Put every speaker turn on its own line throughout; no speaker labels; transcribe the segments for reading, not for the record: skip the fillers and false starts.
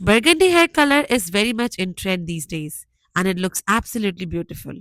Burgundy hair color is very much in trend these days and it looks absolutely beautiful.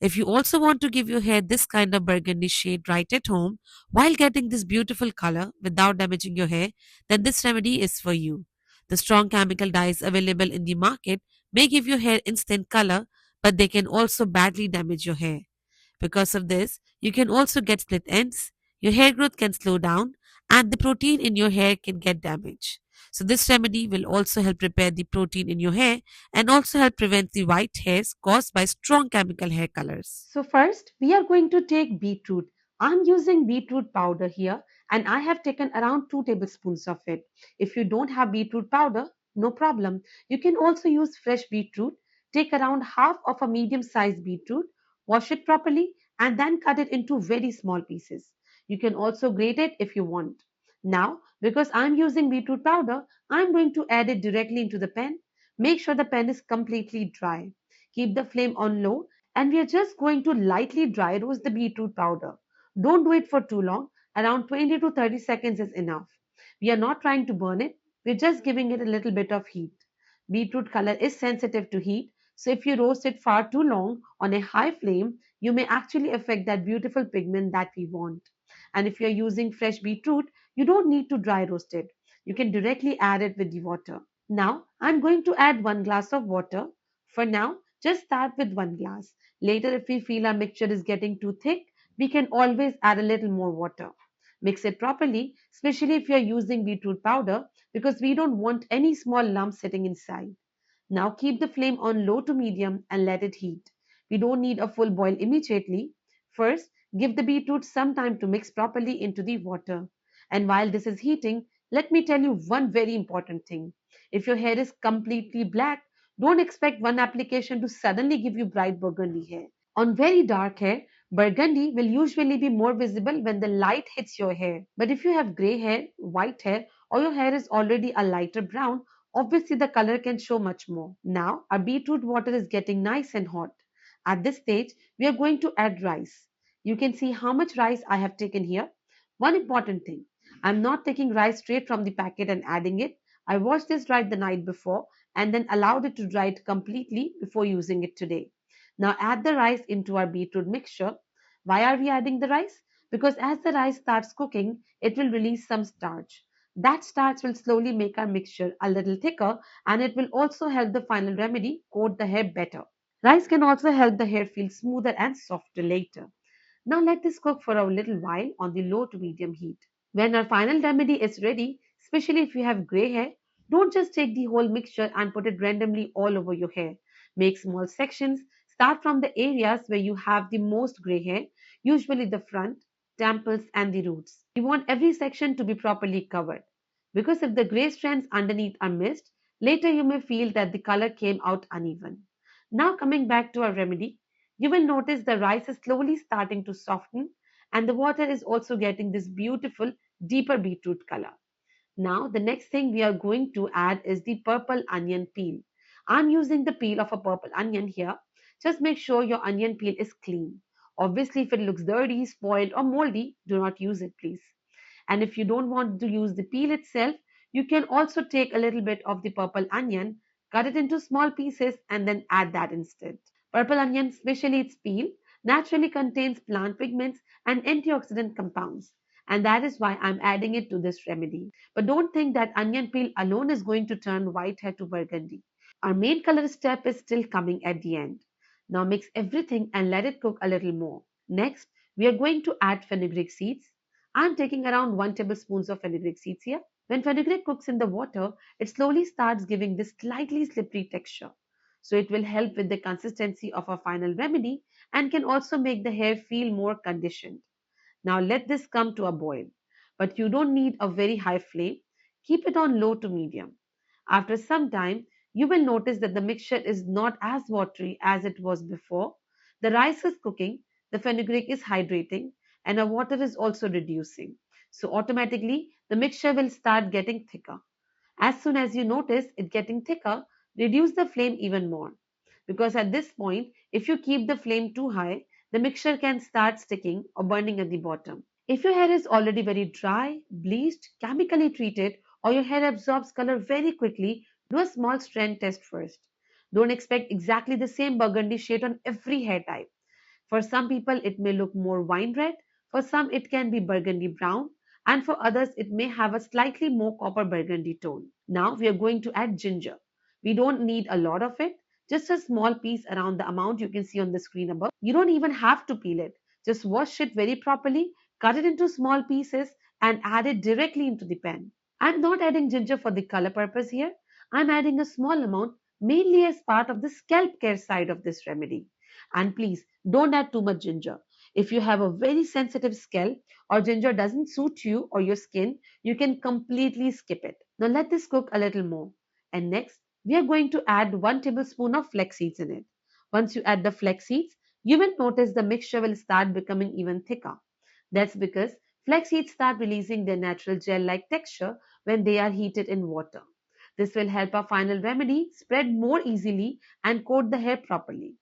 If you also want to give your hair this kind of burgundy shade right at home while getting this beautiful color without damaging your hair, then this remedy is for you. The strong chemical dyes available in the market may give your hair instant color, but they can also badly damage your hair. Because of this, you can also get split ends, your hair growth can slow down, and the protein in your hair can get damaged. So, this remedy will also help repair the protein in your hair and also help prevent the white hairs caused by strong chemical hair colors.
So first, we are going to take beetroot. I'm using beetroot powder here and I have taken around 2 tablespoons of it. If you don't have beetroot powder, no problem. You can also use fresh beetroot. Take around half of a medium sized beetroot, wash it properly, and then cut it into very small pieces. You can also grate it if you want. Now, because I'm using beetroot powder, I'm going to add it directly into the pan. Make sure the pan is completely dry. Keep the flame on low and we are just going to lightly dry roast the beetroot powder. Don't do it for too long, around 20 to 30 seconds is enough. We are not trying to burn it, we're just giving it a little bit of heat. Beetroot color is sensitive to heat, so if you roast it far too long on a high flame, you may actually affect that beautiful pigment that we want. And if you're using fresh beetroot, you don't need to dry roast it. You can directly add it with the water. Now, I'm going to add 1 glass of water. For now, just start with 1 glass. Later, if we feel our mixture is getting too thick, we can always add a little more water. Mix it properly, especially if you're using beetroot powder, because we don't want any small lumps sitting inside. Now keep the flame on low to medium and let it heat. We don't need a full boil immediately. First, give the beetroot some time to mix properly into the water. And while this is heating, let me tell you one very important thing. If your hair is completely black, don't expect one application to suddenly give you bright burgundy hair. On very dark hair, burgundy will usually be more visible when the light hits your hair. But if you have gray hair, white hair, or your hair is already a lighter brown, obviously the color can show much more. Now, our beetroot water is getting nice and hot. At this stage, we are going to add rice. You can see how much rice I have taken here. One important thing, I'm not taking rice straight from the packet and adding it. I washed this right the night before and then allowed it to dry it completely before using it today. Now add the rice into our beetroot mixture. Why are we adding the rice? Because as the rice starts cooking, it will release some starch. That starch will slowly make our mixture a little thicker and it will also help the final remedy coat the hair better. Rice can also help the hair feel smoother and softer later. Now let this cook for a little while on the low to medium heat. When our final remedy is ready, especially if you have gray hair, don't just take the whole mixture and put it randomly all over your hair. Make small sections. Start from the areas where you have the most gray hair, usually the front, temples, and the roots. You want every section to be properly covered. Because if the gray strands underneath are missed, later you may feel that the color came out uneven. Now, coming back to our remedy, you will notice the rice is slowly starting to soften and the water is also getting this beautiful deeper beetroot color. Now, the next thing we are going to add is the purple onion peel. I'm using the peel of a purple onion here. Just make sure your onion peel is clean. Obviously, if it looks dirty, spoiled, or moldy, do not use it, please. And if you don't want to use the peel itself, you can also take a little bit of the purple onion, cut it into small pieces, and then add that instead. Purple onion, especially its peel, naturally contains plant pigments and antioxidant compounds. And that is why I'm adding it to this remedy. But don't think that onion peel alone is going to turn white hair to burgundy. Our main color step is still coming at the end. Now mix everything and let it cook a little more. Next, we are going to add fenugreek seeds. I'm taking around 1 tablespoon of fenugreek seeds here. When fenugreek cooks in the water, it slowly starts giving this slightly slippery texture. So it will help with the consistency of our final remedy and can also make the hair feel more conditioned. Now let this come to a boil. But you don't need a very high flame. Keep it on low to medium. After some time, you will notice that the mixture is not as watery as it was before. The rice is cooking, the fenugreek is hydrating, and our water is also reducing. So automatically, the mixture will start getting thicker. As soon as you notice it getting thicker, reduce the flame even more. Because at this point, if you keep the flame too high, the mixture can start sticking or burning at the bottom. If your hair is already very dry, bleached, chemically treated, or your hair absorbs color very quickly, Do a small strand test first. Don't expect exactly the same burgundy shade on every hair type. For some people, it may look more wine red. For some, it can be burgundy brown. And for others, it may have a slightly more copper burgundy tone. Now we are going to add ginger. We don't need a lot of it, just a small piece around the amount you can see on the screen above. You don't even have to peel it. Just wash it very properly, cut it into small pieces, and add it directly into the pan. I'm not adding ginger for the color purpose here. I'm adding a small amount mainly as part of the scalp care side of this remedy. And please don't add too much ginger. If you have a very sensitive scalp or ginger doesn't suit you or your skin, you can completely skip it. Now let this cook a little more. And next, we are going to add 1 tablespoon of flax seeds in it. Once you add the flax seeds, you will notice the mixture will start becoming even thicker. That's because flax seeds start releasing their natural gel-like texture when they are heated in water. This will help our final remedy spread more easily and coat the hair properly.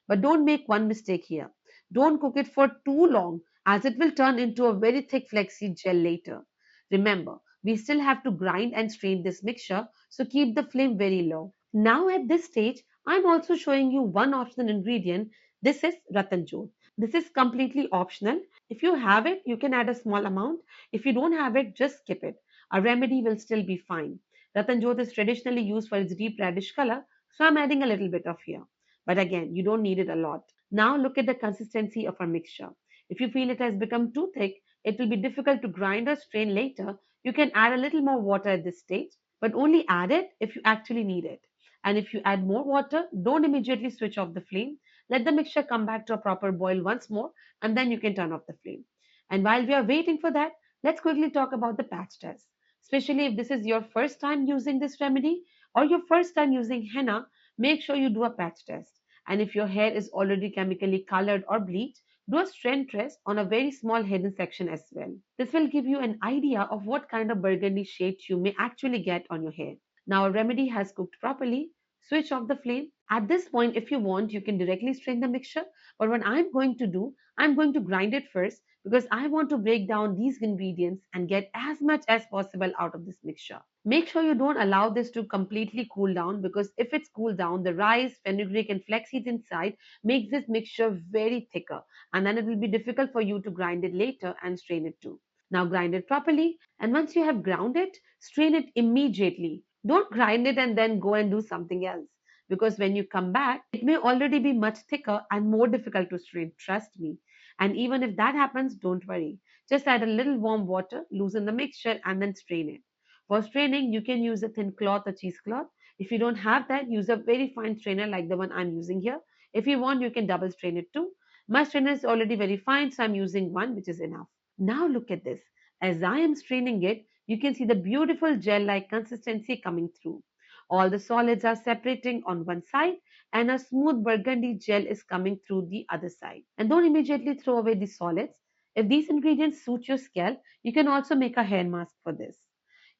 But don't make one mistake here. Don't cook it for too long as it will turn into a very thick flaxseed gel later. Remember, we still have to grind and strain this mixture, so keep the flame very low. Now at this stage, I'm also showing you one optional ingredient. This is Ratanjot. This is completely optional. If you have it, you can add a small amount. If you don't have it, just skip it. A remedy will still be fine. Ratanjot is traditionally used for its deep reddish color, so I'm adding a little bit of here. But again, you don't need it a lot. Now look at the consistency of our mixture. If you feel it has become too thick, it will be difficult to grind or strain later. You can add a little more water at this stage, but only add it if you actually need it. And if you add more water, don't immediately switch off the flame. Let the mixture come back to a proper boil once more, and then you can turn off the flame. And while we are waiting for that, let's quickly talk about the patch test. Especially if this is your first time using this remedy or your first time using henna, make sure you do a patch test. And if your hair is already chemically colored or bleached, do a strand test on a very small hidden section as well. This will give you an idea of what kind of burgundy shade you may actually get on your hair. Now our remedy has cooked properly. Switch off the flame. At this point, if you want, you can directly strain the mixture. But what I'm going to do, I'm going to grind it first because I want to break down these ingredients and get as much as possible out of this mixture. Make sure you don't allow this to completely cool down because if it's cooled down, the rice, fenugreek, and flaxseed inside makes this mixture very thicker, and then it will be difficult for you to grind it later and strain it too. Now grind it properly, and once you have ground it, strain it immediately. Don't grind it and then go and do something else because when you come back, it may already be much thicker and more difficult to strain. Trust me. And even if that happens, don't worry. Just add a little warm water, loosen the mixture, and then strain it. For straining, you can use a thin cloth or cheesecloth. If you don't have that, use a very fine strainer like the one I'm using here. If you want, you can double strain it too. My strainer is already very fine, so I'm using one, which is enough. Now look at this. As I am straining it, you can see the beautiful gel-like consistency coming through. All the solids are separating on one side and a smooth burgundy gel is coming through the other side. And don't immediately throw away the solids. If these ingredients suit your scalp, you can also make a hair mask for this.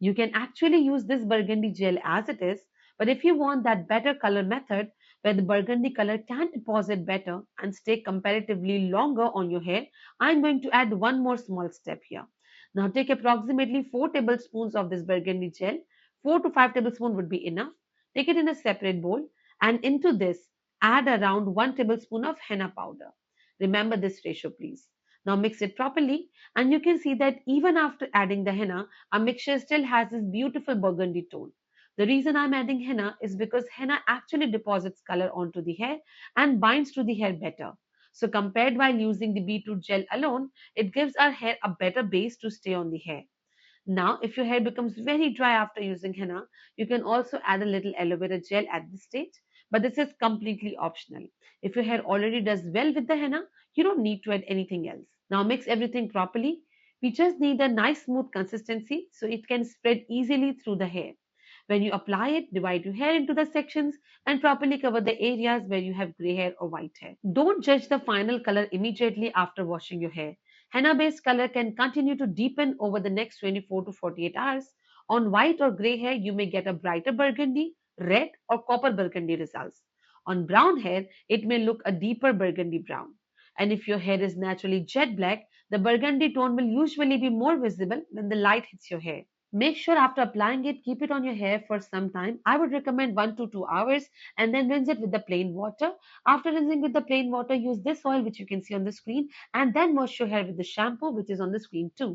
You can actually use this burgundy gel as it is, but if you want that better color method where the burgundy color can deposit better and stay comparatively longer on your hair, I'm going to add one more small step here. Now take approximately 4 tablespoons of this burgundy gel. 4 to 5 tablespoons would be enough. Take it in a separate bowl and into this add around 1 tablespoon of henna powder. Remember this ratio please. Now mix it properly and you can see that even after adding the henna, our mixture still has this beautiful burgundy tone. The reason I'm adding henna is because henna actually deposits color onto the hair and binds to the hair better. So compared while using the beetroot gel alone, it gives our hair a better base to stay on the hair. Now, if your hair becomes very dry after using henna, you can also add a little aloe vera gel at this stage, but this is completely optional. If your hair already does well with the henna, you don't need to add anything else. Now, mix everything properly. We just need a nice smooth consistency so it can spread easily through the hair. When you apply it, divide your hair into the sections and properly cover the areas where you have gray hair or white hair. Don't judge the final color immediately after washing your hair. Henna based color can continue to deepen over the next 24 to 48 hours. On white or gray hair, you may get a brighter burgundy, red, or copper burgundy results. On brown hair, it may look a deeper burgundy brown. And if your hair is naturally jet black, the burgundy tone will usually be more visible when the light hits your hair. Make sure after applying it, keep it on your hair for some time. I would recommend 1 to 2 hours, and then rinse it with the plain water. After rinsing with the plain water, use this oil which you can see on the screen, and then wash your hair with the shampoo which is on the screen too.